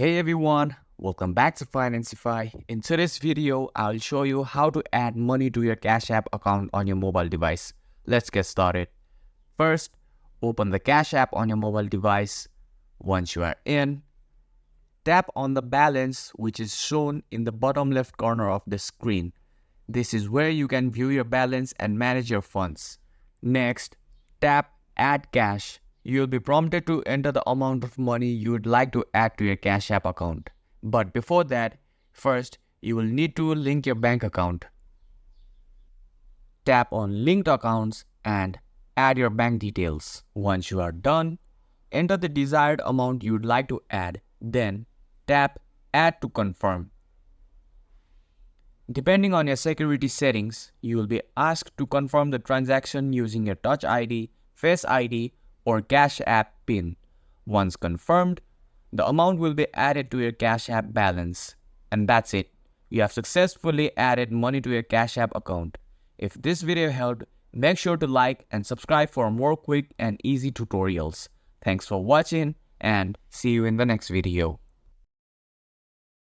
Hey everyone, welcome back to Financify. In today's video, I'll show you how to add money to your Cash App account on your mobile device. Let's get started. First, open the Cash App on your mobile device. Once you are in, tap on the balance which is shown in the bottom left corner of the screen. This is where you can view your balance and manage your funds. Next, tap Add Cash. You'll be prompted to enter the amount of money you would like to add to your Cash App account. But before that, first, you will need to link your bank account. Tap on Linked Accounts and add your bank details. Once you are done, enter the desired amount you would like to add. Then, tap Add to confirm. Depending on your security settings, you will be asked to confirm the transaction using your Touch ID, Face ID, or Cash App PIN. Once confirmed, the amount will be added to your Cash App balance. And that's it. You have successfully added money to your Cash App account. If this video helped, make sure to like and subscribe for more quick and easy tutorials. Thanks for watching and see you in the next video.